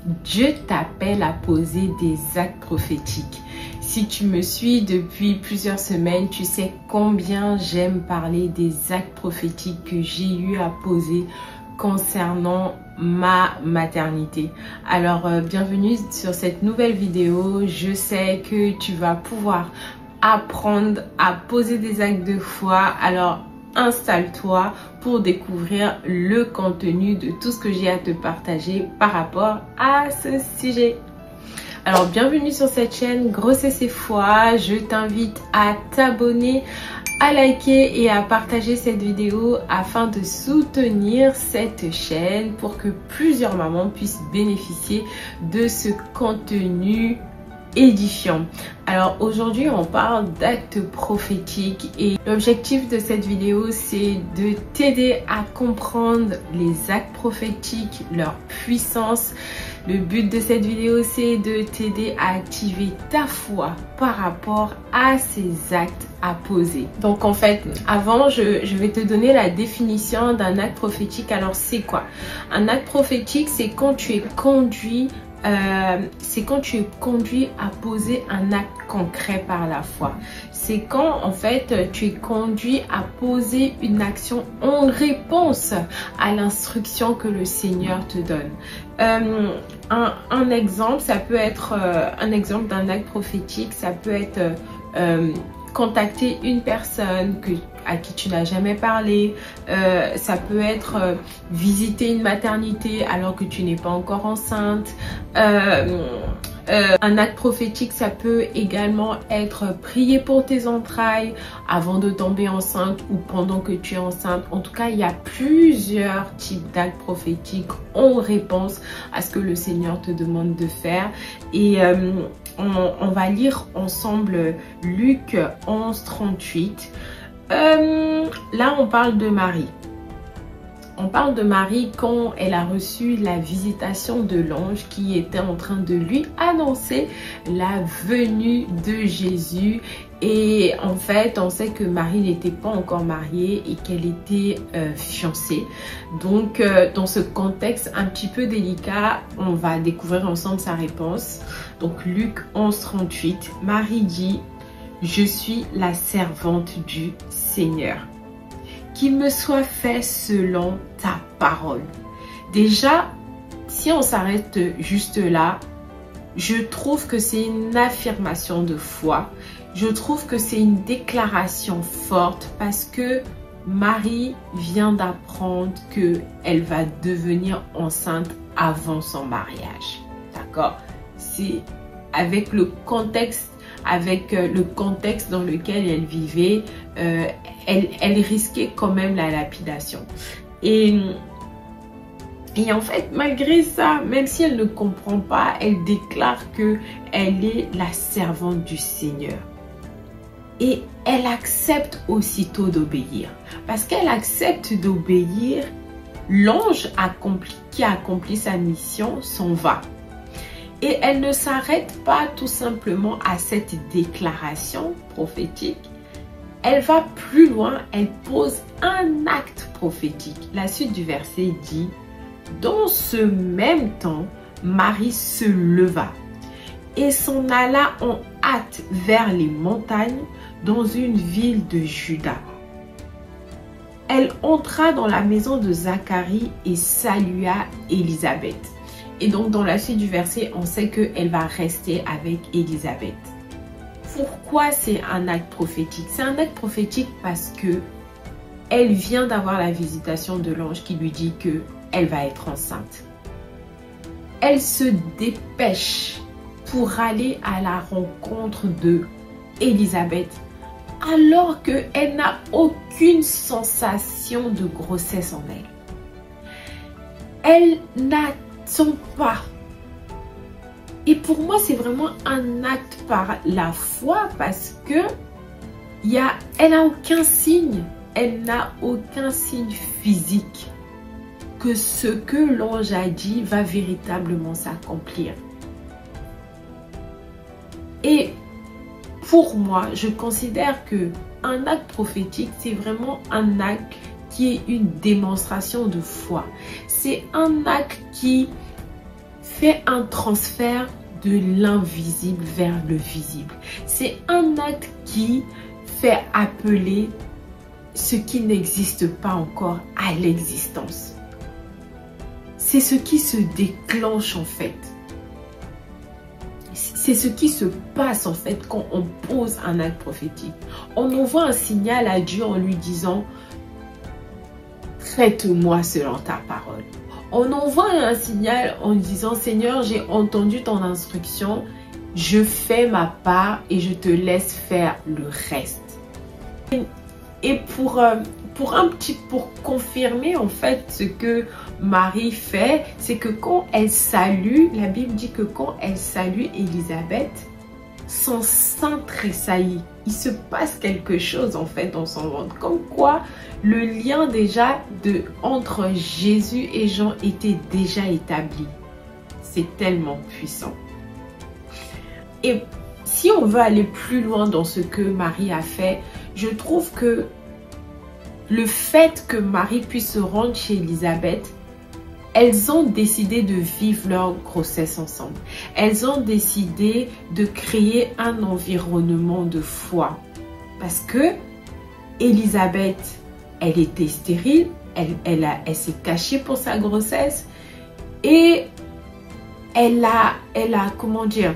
Dieu t'appelle à poser des actes prophétiques. Si tu me suis depuis plusieurs semaines, tu sais combien j'aime parler des actes prophétiques que j'ai eu à poser concernant ma maternité. Alors, bienvenue sur cette nouvelle vidéo. Je sais que tu vas pouvoir apprendre à poser des actes de foi. Alors, installe-toi pour découvrir le contenu de tout ce que j'ai à te partager par rapport à ce sujet. Alors, bienvenue sur cette chaîne Grossesse et Foi. Je t'invite à t'abonner, à liker et à partager cette vidéo afin de soutenir cette chaîne pour que plusieurs mamans puissent bénéficier de ce contenu édifiant. Alors aujourd'hui on parle d'actes prophétiques et l'objectif de cette vidéo c'est de t'aider à comprendre les actes prophétiques, leur puissance. Le but de cette vidéo c'est de t'aider à activer ta foi par rapport à ces actes à poser. Donc en fait avant je vais te donner la définition d'un acte prophétique. Alors c'est quoi? Un acte prophétique c'est quand tu es conduit à poser un acte concret par la foi. C'est quand en fait tu es conduit à poser une action en réponse à l'instruction que le Seigneur te donne. Un exemple, ça peut être un exemple d'un acte prophétique, ça peut être contacter une personne à qui tu n'as jamais parlé, ça peut être visiter une maternité alors que tu n'es pas encore enceinte. Un acte prophétique, ça peut également être prier pour tes entrailles avant de tomber enceinte ou pendant que tu es enceinte. En tout cas, il y a plusieurs types d'actes prophétiques en réponse à ce que le Seigneur te demande de faire. Et on va lire ensemble Luc 11, 38. Là, on parle de Marie. On parle de Marie quand elle a reçu la visitation de l'ange qui était en train de lui annoncer la venue de Jésus. Et en fait, on sait que Marie n'était pas encore mariée et qu'elle était fiancée. Donc, dans ce contexte un petit peu délicat, on va découvrir ensemble sa réponse. Donc, Luc 11, 38, Marie dit: « Je suis la servante du Seigneur. Qu'il me soit fait selon ta parole. » Déjà, si on s'arrête juste là, je trouve que c'est une affirmation de foi. Je trouve que c'est une déclaration forte parce que Marie vient d'apprendre qu'elle va devenir enceinte avant son mariage. D'accord? C'est avec le contexte dans lequel elle vivait, elle risquait quand même la lapidation. Et en fait, malgré ça, même si elle ne comprend pas, elle déclare qu'elle est la servante du Seigneur. Et elle accepte aussitôt d'obéir. Parce qu'elle accepte d'obéir, l'ange qui a accompli sa mission s'en va. Et elle ne s'arrête pas tout simplement à cette déclaration prophétique. Elle va plus loin, elle pose un acte prophétique. La suite du verset dit: « Dans ce même temps, Marie se leva et s'en alla en hâte vers les montagnes dans une ville de Juda. Elle entra dans la maison de Zacharie et salua Élisabeth. » Et donc dans la suite du verset, on sait qu'elle va rester avec Élisabeth. Pourquoi c'est un acte prophétique? C'est un acte prophétique parce que elle vient d'avoir la visitation de l'ange qui lui dit qu'elle va être enceinte. Elle se dépêche pour aller à la rencontre de Élisabeth alors qu'elle n'a aucune sensation de grossesse en elle. Elle n'attend pas. Et pour moi, c'est vraiment un acte par la foi parce que elle n'a aucun signe. Elle n'a aucun signe physique que ce que l'ange a dit va véritablement s'accomplir. Et pour moi, je considère que un acte prophétique, c'est vraiment un acte qui est une démonstration de foi. C'est un acte qui fait un transfert de l'invisible vers le visible. C'est un acte qui fait appeler ce qui n'existe pas encore à l'existence. C'est ce qui se déclenche en fait. C'est ce qui se passe en fait quand on pose un acte prophétique. On envoie un signal à Dieu en lui disant « Traite-moi selon ta parole ». On envoie un signal en disant « Seigneur, j'ai entendu ton instruction, je fais ma part et je te laisse faire le reste ». Et pour confirmer en fait ce que Marie fait, c'est que quand elle salue, la Bible dit que quand elle salue Élisabeth, son sein tressaillit. Il se passe quelque chose en fait dans son ventre. Comme quoi le lien déjà entre Jésus et Jean était déjà établi. C'est tellement puissant. Et si on veut aller plus loin dans ce que Marie a fait, je trouve que le fait que Marie puisse se rendre chez Élisabeth, elles ont décidé de vivre leur grossesse ensemble. Elles ont décidé de créer un environnement de foi. Parce que Élisabeth, elle était stérile, elle s'est cachée pour sa grossesse et comment dire,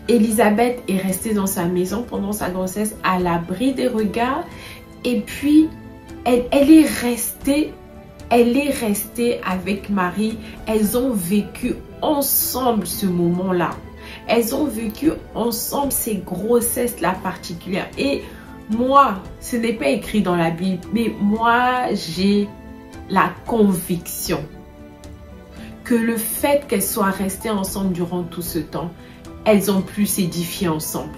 Élisabeth est restée dans sa maison pendant sa grossesse à l'abri des regards et puis elle est restée avec Marie. Elles ont vécu ensemble ce moment-là. Elles ont vécu ensemble ces grossesses-là particulières. Et moi, ce n'est pas écrit dans la Bible, mais moi, j'ai la conviction que le fait qu'elles soient restées ensemble durant tout ce temps, elles ont pu s'édifier ensemble.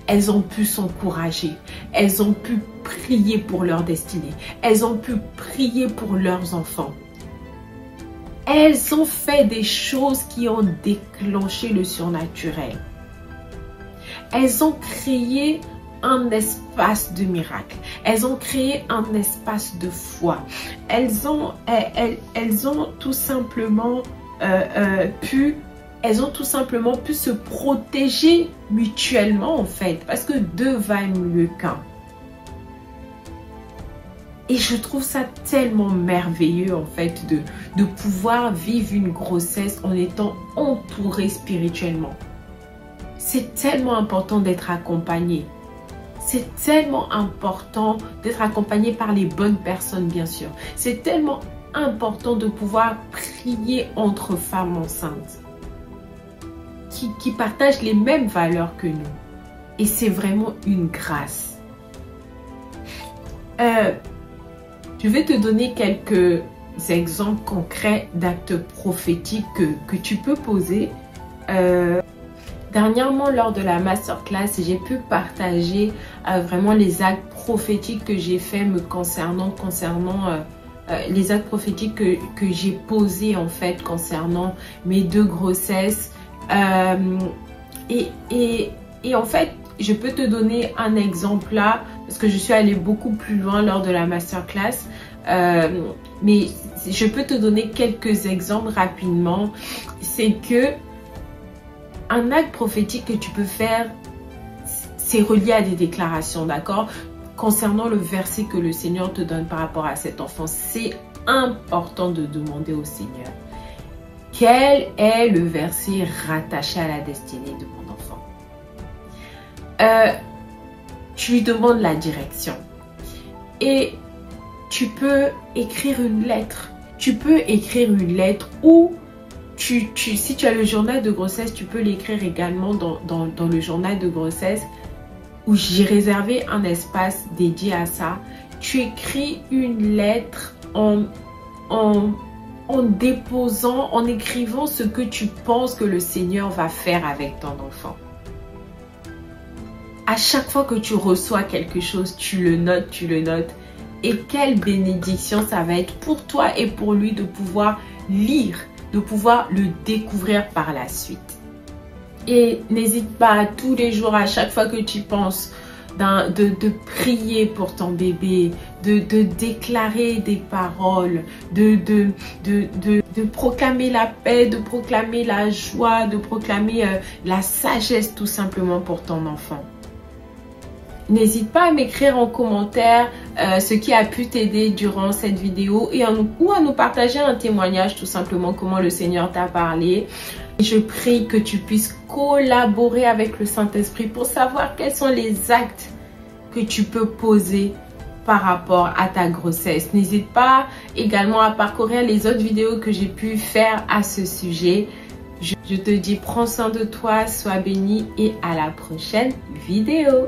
Elles ont pu s'encourager. Elles ont pu prier pour leur destinée. Elles ont pu prier pour leurs enfants. Elles ont fait des choses qui ont déclenché le surnaturel. Elles ont créé un espace de miracle. Elles ont créé un espace de foi. Elles ont tout simplement pu se protéger mutuellement en fait. Parce que deux valent mieux qu'un. Et je trouve ça tellement merveilleux en fait de pouvoir vivre une grossesse en étant entouré spirituellement. C'est tellement important d'être accompagné. C'est tellement important d'être accompagné par les bonnes personnes bien sûr. C'est tellement important de pouvoir prier entre femmes enceintes qui partagent les mêmes valeurs que nous. Et c'est vraiment une grâce. Je vais te donner quelques exemples concrets d'actes prophétiques que tu peux poser. Dernièrement, lors de la masterclass, j'ai pu partager vraiment les actes prophétiques que j'ai faits me concernant les actes prophétiques que j'ai posés en fait concernant mes deux grossesses. Et en fait, je peux te donner un exemple là, parce que je suis allée beaucoup plus loin lors de la masterclass. Mais je peux te donner quelques exemples rapidement. C'est que un acte prophétique que tu peux faire, c'est relié à des déclarations, d'accord? Concernant le verset que le Seigneur te donne par rapport à cet enfant, c'est important de demander au Seigneur. Quel est le verset rattaché à la destinée de mon enfant? Tu lui demandes la direction. Et tu peux écrire une lettre. Tu peux écrire une lettre ou si tu as le journal de grossesse, tu peux l'écrire également dans le journal de grossesse où j'ai réservé un espace dédié à ça. Tu écris une lettre en écrivant ce que tu penses que le Seigneur va faire avec ton enfant. À chaque fois que tu reçois quelque chose, tu le notes. Et quelle bénédiction ça va être pour toi et pour lui de pouvoir lire, de pouvoir le découvrir par la suite. Et n'hésite pas tous les jours, à chaque fois que tu penses, de prier pour ton bébé, de déclarer des paroles, de de proclamer la paix, de proclamer la joie, de proclamer la sagesse tout simplement pour ton enfant. N'hésite pas à m'écrire en commentaire ce qui a pu t'aider durant cette vidéo ou à nous partager un témoignage tout simplement comment le Seigneur t'a parlé. Je prie que tu puisses collaborer avec le Saint-Esprit pour savoir quels sont les actes que tu peux poser par rapport à ta grossesse. N'hésite pas également à parcourir les autres vidéos que j'ai pu faire à ce sujet. Je te dis prends soin de toi, sois béni et à la prochaine vidéo.